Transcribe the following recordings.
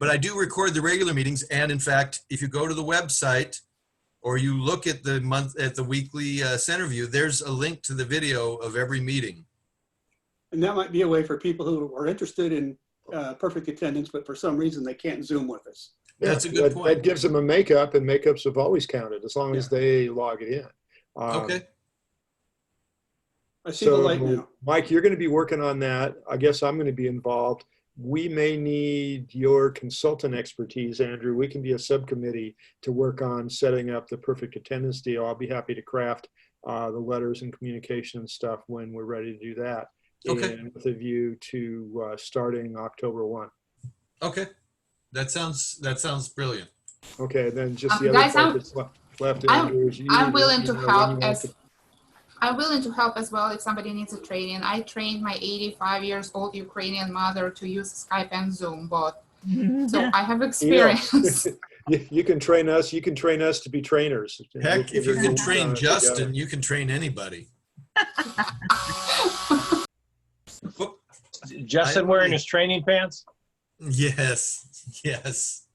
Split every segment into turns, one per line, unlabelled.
But I do record the regular meetings. And in fact, if you go to the website or you look at the weekly center view, there's a link to the video of every meeting.
And that might be a way for people who are interested in perfect attendance, but for some reason they can't Zoom with us.
That's a good point.
That gives them a makeup, and makeups have always counted as long as they log it in.
Okay.
I see the light now.
Mike, you're going to be working on that. I guess I'm going to be involved. We may need your consultant expertise, Andrew. We can be a subcommittee to work on setting up the perfect attendance deal. I'll be happy to craft the letters and communication and stuff when we're ready to do that.
Okay.
And with a view to starting October 1.
Okay. That sounds brilliant.
Okay, then just the
guys,
other part that's left. Andrew, is
I'm willing to help I'm willing to help as well if somebody needs a training. I trained my 85-year-old Ukrainian mother to use Skype and Zoom, but so I have experience.
You can train us. You can train us to be trainers.
Heck, if you can train Justin, you can train anybody.
Justin wearing his training pants?
Yes, yes.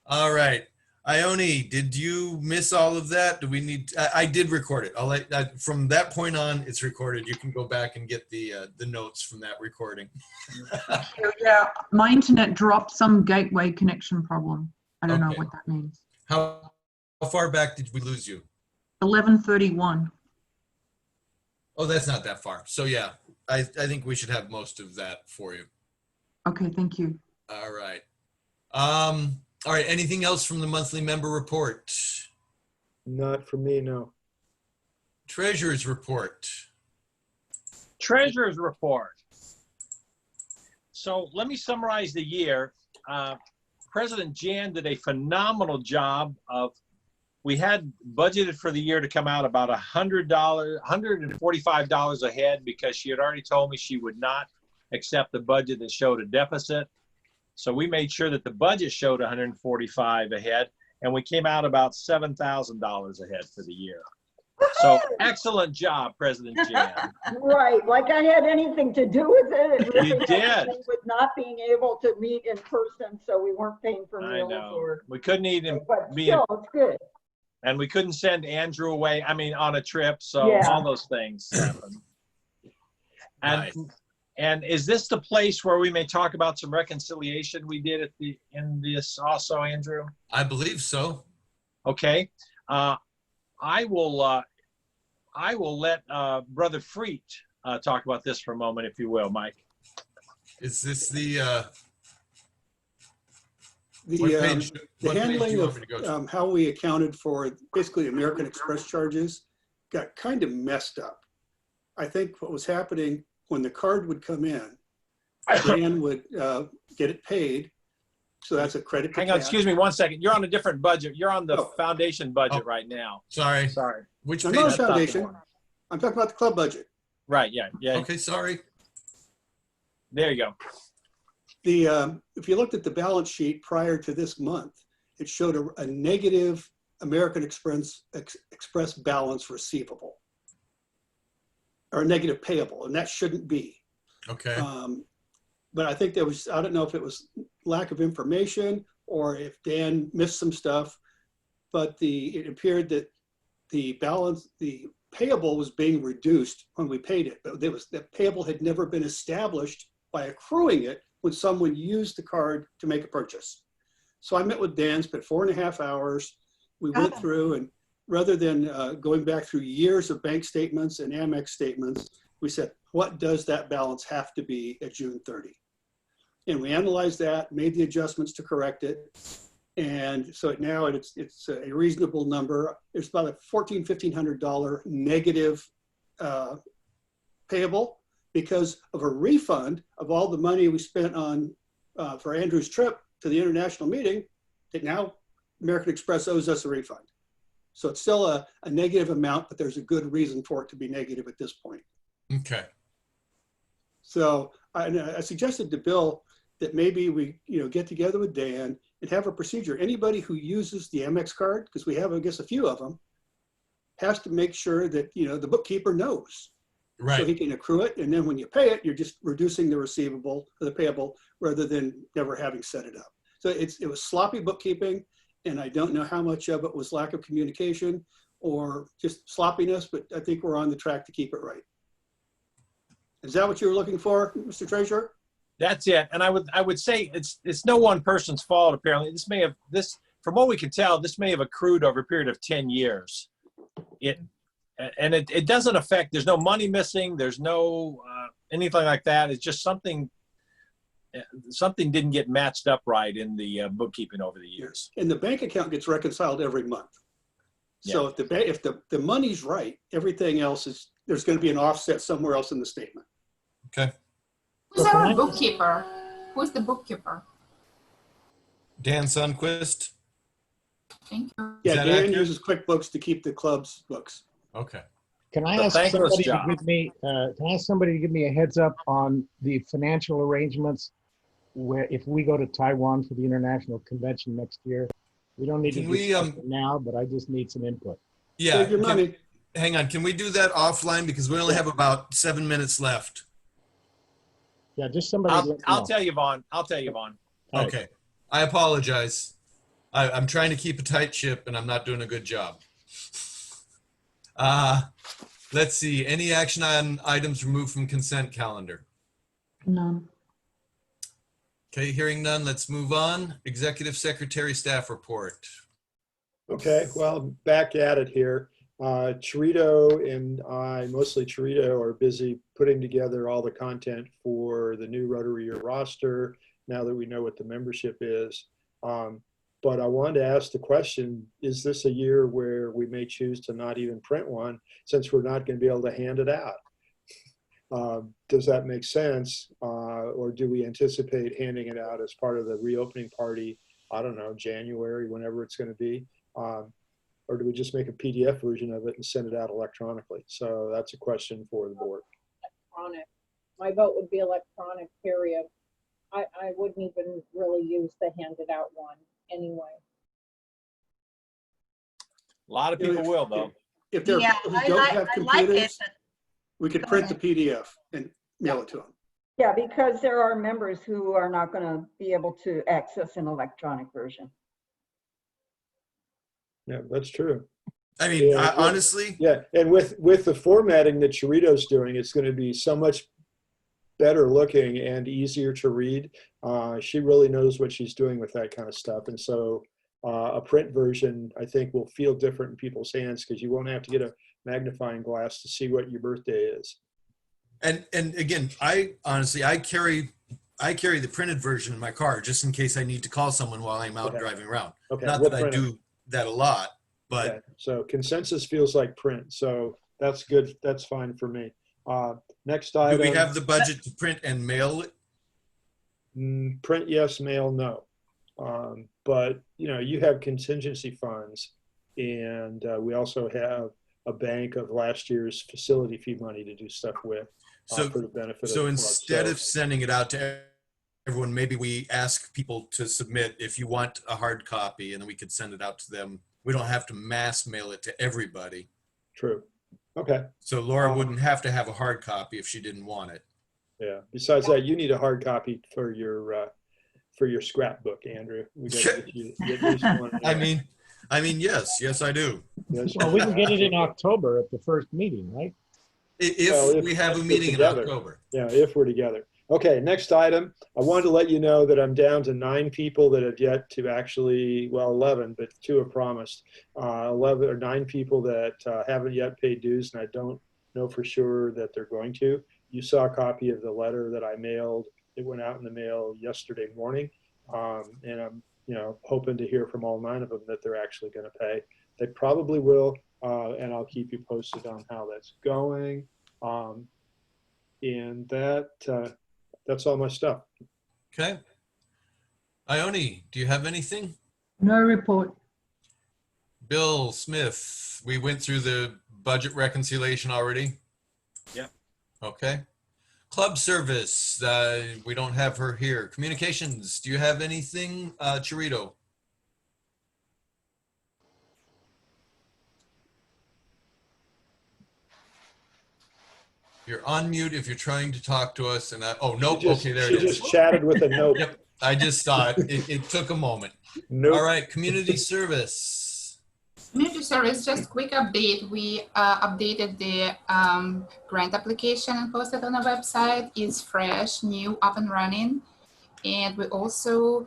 All right. Ione, did you miss all of that? Do we need, I did record it. I'll let, from that point on, it's recorded. You can go back and get the notes from that recording.
Yeah, my internet dropped, some gateway connection problem. I don't know
Okay.
what that means.
How far back did we lose you?
11:31.
Oh, that's not that far. So yeah, I think we should have most of that for you.
Okay, thank you.
All right. All right. Anything else from the monthly member report?
Not for me, no.
Treasurer's report.
Treasurer's report. So let me summarize the year. President Jan did a phenomenal job of, we had budgeted for the year to come out about $145 ahead because she had already told me she would not accept the budget that showed a deficit. So we made sure that the budget showed 145 ahead, and we came out about $7,000 ahead for the year. So excellent job, President Jan.
Right, like I had anything to do with it. It really
You
had
did.
to do with not being able to meet in person, so we weren't paying for
I
meals
know.
or.
We couldn't even
But
be,
still, it's good.
and we couldn't send Andrew away, I mean, on a trip. So
Yeah.
all those things happened. And,
Right.
and is this the place where we may talk about some reconciliation we did at in this also, Andrew?
I believe so.
Okay. I will let Brother Freet talk about this for a moment, if you will, Mike.
Is this the
The
what page do
handling
you
of
want me to go to?
how we accounted for basically American Express charges got kind of messed up. I think what was happening when the card would come in, Dan would get it paid. So that's a credit.
Hang on, excuse me 1 second. You're on a different budget. You're on the
Oh.
foundation budget right now.
Sorry.
Sorry.
Which
I'm
page?
not a
That's not the
foundation.
one.
I'm talking about the club budget.
Right, yeah.
Okay, sorry.
There you go.
If you looked at the balance sheet prior to this month, it showed a negative American Express balance receivable or negative payable, and that shouldn't be.
Okay.
But I think there was, I don't know if it was lack of information or if Dan missed some stuff, but it appeared that the payable was being reduced when we paid it, but that payable had never been established by accruing it when someone used the card to make a purchase. So I met with Dan, spent 4.5 hours. We went through, and rather than going back through years of bank statements and Amex statements, we said, what does that balance have to be at June 30? And we analyzed that, made the adjustments to correct it. And so now it's a reasonable number. It's about a $1,400, $1,500 negative payable because of a refund of all the money we spent on for Andrew's trip to the international meeting that now American Express owes us a refund. So it's still a negative amount, but there's a good reason for it to be negative at this point.
Okay.
So I suggested to Bill that maybe we get together with Dan and have a procedure. Anybody who uses the Amex card, because we have, I guess, a few of them, has to make sure that the bookkeeper knows.
Right.
So he can accrue it, and then when you pay it, you're just reducing the receivable or the payable rather than never having set it up. So it was sloppy bookkeeping, and I don't know how much of it was lack of communication or just sloppiness, but I think we're on the track to keep it right. Is that what you were looking for, Mr. Treasurer?
That's it. And I would say it's no one person's fault. Apparently, this from what we can tell, this may have accrued over a period of 10 years. It doesn't affect. There's no money missing. There's no anything like that. It's just something didn't get matched up right in the bookkeeping over the years.
And the bank account gets reconciled every month. So if the money's right, everything else there's going to be an offset somewhere else in the statement.
Okay.
Who's our bookkeeper? Who's the bookkeeper?
Dan Sundquist.
Thank you.
Yeah,
that
Dan
accurate?
uses QuickBooks to keep the club's books.
Okay.
Can I
The
ask
thankless
somebody to
job.
give me? Can I ask somebody to give me a heads up on the financial arrangements where if we go to Taiwan for the international convention next year? We don't need
Can
to
we,
discuss it now, but I just need some input.
Yeah.
Save your money.
Hang on. Can we do that offline because we only have about 7 minutes left?
Yeah, just somebody. let me
I'll
know.
tell you, Vaughn. I'll tell you, Vaughn.
All right.
Okay. I apologize. I'm trying to keep a tight ship and I'm not doing a good job. Let's see. Any action on items removed from consent calendar?
None.
Okay, hearing none, let's move on. Executive Secretary Staff Report.
Okay, well, back at it here. Chirito and I, mostly Chirito, are busy putting together all the content for the new Rotary Year roster now that we know what the membership is. But I wanted to ask the question, is this a year where we may choose to not even print one since we're not going to be able to hand it out? Does that make sense? Or do we anticipate handing it out as part of the reopening party, I don't know, January, whenever it's going to be? Or do we just make a PDF version of it and send it out electronically? So that's a question for the board.
Electronic. My vote would be electronic, period. I wouldn't even really use the handed out one anyway.
A lot of people will, though.
If they're
Yeah,
who
I
don't
like
have
it,
computers,
but
we could
Go
print the
ahead.
PDF and mail it to them.
Yeah, because there are members who are not going to be able to access an electronic version.
Yeah, that's true.
I mean,
Yeah,
honestly,
Yeah, and with the formatting that Chirito's doing, it's going to be so much better looking and easier to read. She really knows what she's doing with that kind of stuff. And so a print version, I think, will feel different in people's hands because you won't have to get a magnifying glass to see what your birthday is.
and again, I carry the printed version in my car just in case I need to call someone while I'm out
Okay.
driving around.
Okay,
Not
we'll
that I
print it.
do that a lot, but
Okay, so consensus feels like print. So that's good. That's fine for me. Next
do
item.
we have the budget to print and mail it?
Print yes, mail no. But you have contingency funds, and we also have a bank of last year's facility fee money to do stuff with
So,
for the benefit of
so
the club.
instead
So-
of sending it out to everyone, maybe we ask people to submit if you want a hard copy, and then we could send it out to them. We don't have to mass mail it to everybody.
True. Okay.
So Laura wouldn't have to have a hard copy if she didn't want it.
Yeah. Besides that, you need a hard copy for your scrapbook, Andrew. We got to get at least one.
I mean, yes, I do.
Yes.
Well, we can get it in October at the first meeting, right?
If
Well,
we have a
we're
meeting in
together.
October.
Yeah, if we're together. Okay, next item. I wanted to let you know that I'm down to 9 people that have yet to actually, well, 11, but 2 have promised. 11 or 9 people that haven't yet paid dues, and I don't know for sure that they're going to. You saw a copy of the letter that I mailed. It went out in the mail yesterday morning, and I'm, hoping to hear from all 9 of them that they're actually going to pay. They probably will, and I'll keep you posted on how that's going. And that's all my stuff.
Okay. Ione, do you have anything?
No report.
Bill Smith, we went through the budget reconciliation already.
Yeah.
Okay. Club service, we don't have her here. Communications, do you have anything, Chirito? You're on mute if you're trying to talk to us, and oh, nope, okay, there
She
it is.
just chatted with a nope.
Yep, I just saw it. It took a moment. All
Nope.
right, community service.
Community service, just quick update. We updated the grant application and posted on the website. It's fresh, new, up and running. And we also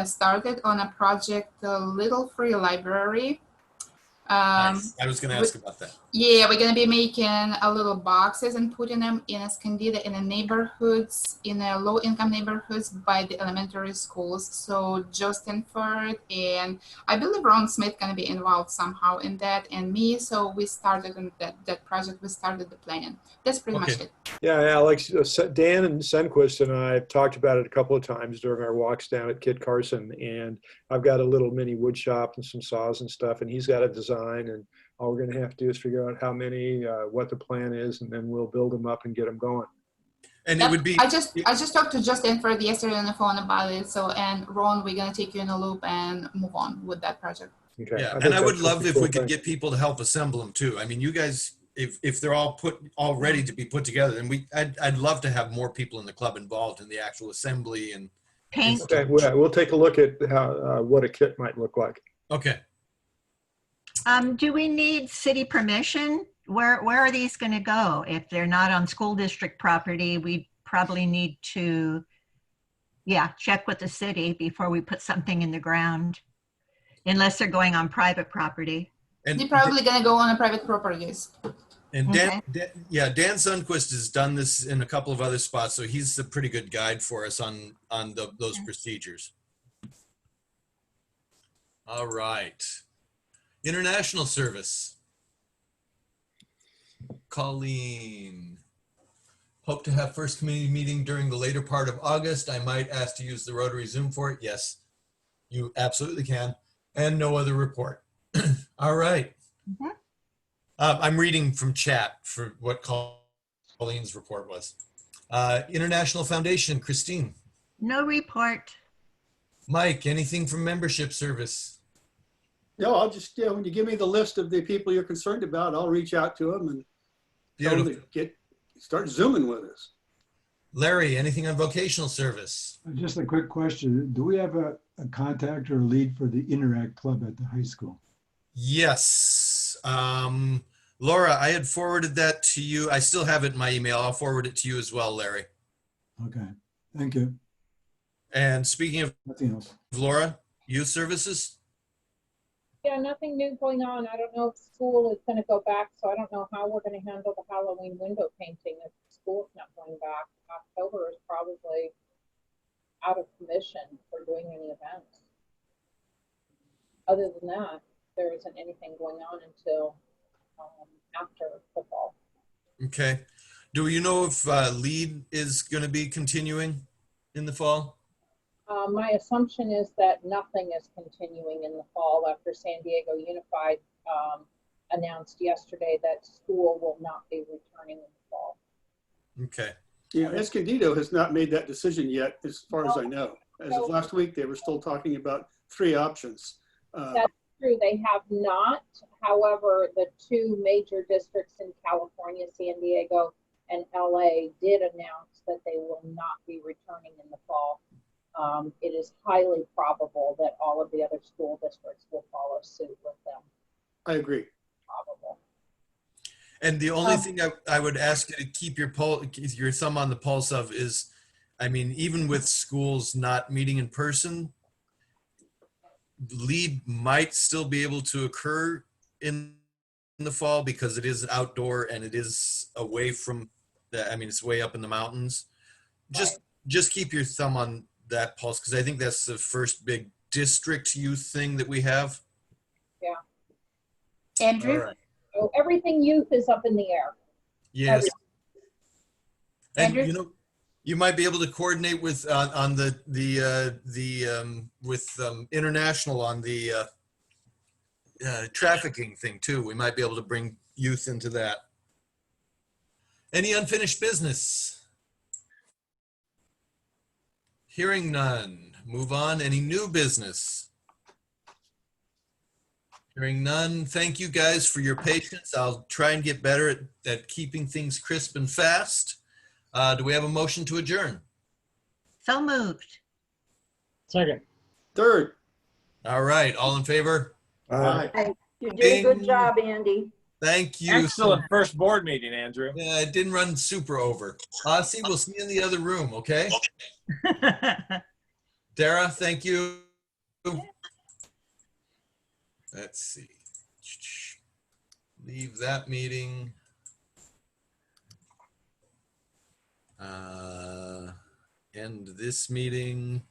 started on a project, the Little Free Library.
Nice. I was going to ask about that.
Yeah, we're gonna be making a little boxes and putting them in Escondida in the neighborhoods, in the low-income neighborhoods by the elementary schools. So Justin Ford and I believe Ron Smith gonna be involved somehow in that, and me. So we started on that project. We started the plan. That's pretty much it.
Yeah, Alex, Dan and Sunquist and I have talked about it a couple of times during our walks down at Kit Carson. And I've got a little mini wood shop and some saws and stuff, and he's got a design. And all we're going to have to do is figure out how many, what the plan is, and then we'll build them up and get them going.
And it would be.
I just talked to Justin Ford yesterday on the phone about it. So, and Ron, we're gonna take you in a loop and move on with that project.
Okay.
Yeah, and I would love if we could get people to help assemble them too. I mean, you guys, if they're all ready to be put together, then I'd love to have more people in the club involved in the actual assembly and
paint.
Okay, we'll take a look at how what a kit might look like.
Okay.
Do we need city permission? Where are these going to go? If they're not on school district property, we probably need to, check with the city before we put something in the ground, unless they're going on private property.
And
They're probably gonna go on a private properties.
And Dan Sundquist has done this in a couple of other spots, so he's a pretty good guide for us on those procedures. All right. International service. Colleen. Hope to have first community meeting during the later part of August. I might ask to use the Rotary Zoom for it. Yes, you absolutely can. And no other report. All right.
Mm-hmm.
I'm reading from chat for what Colleen's report was. International Foundation, Christine.
No report.
Mike, anything from membership service?
No, I'll just, when you give me the list of the people you're concerned about, I'll reach out to them and tell them to start Zooming with us.
Larry, anything on vocational service?
Just a quick question. Do we have a contact or a lead for the Interact Club at the high school?
Yes. Laura, I had forwarded that to you. I still have it in my email. I'll forward it to you as well, Larry.
Okay, thank you.
And speaking of
Nothing else.
Laura, youth services?
Yeah, nothing new going on. I don't know if school is going to go back, so I don't know how we're going to handle the Halloween window painting if school's not going back. October is probably out of commission for doing any events. Other than that, there isn't anything going on until after football.
Okay. Do you know if LEAD is going to be continuing in the fall?
My assumption is that nothing is continuing in the fall after San Diego Unified announced yesterday that school will not be returning in the fall.
Okay.
Yeah, Escondido has not made that decision yet, as far as I know. As of last week, they were still talking about 3 options.
That's true, they have not. However, the 2 major districts in California, San Diego and LA, did announce that they will not be returning in the fall. It is highly probable that all of the other school districts will follow suit with them.
I agree.
Probable.
And the only thing I would ask you to keep your thumb on the pulse of is, I mean, even with schools not meeting in person, LEAD might still be able to occur in the fall because it is outdoor and it is away from it's way up in the mountains. Just keep your thumb on that pulse, because I think that's the first big district youth thing that we have.
Yeah.
Andrew?
All right.
So everything youth is up in the air.
Yes. And
Andrew?
you might be able to coordinate with on the international on the trafficking thing too. We might be able to bring youth into that. Any unfinished business? Hearing none. Move on. Any new business? Hearing none. Thank you guys for your patience. I'll try and get better at keeping things crisp and fast. Do we have a motion to adjourn?
So moved.
Second.
Third.
All right, all in favor?
Aye.
You did a good
Ding.
job, Andy.
Thank you.
Excellent first board meeting, Andrew.
Yeah, it didn't run super over. See, we'll see you in the other room, okay? Dara, thank you. Let's see. Leave that meeting. End this meeting.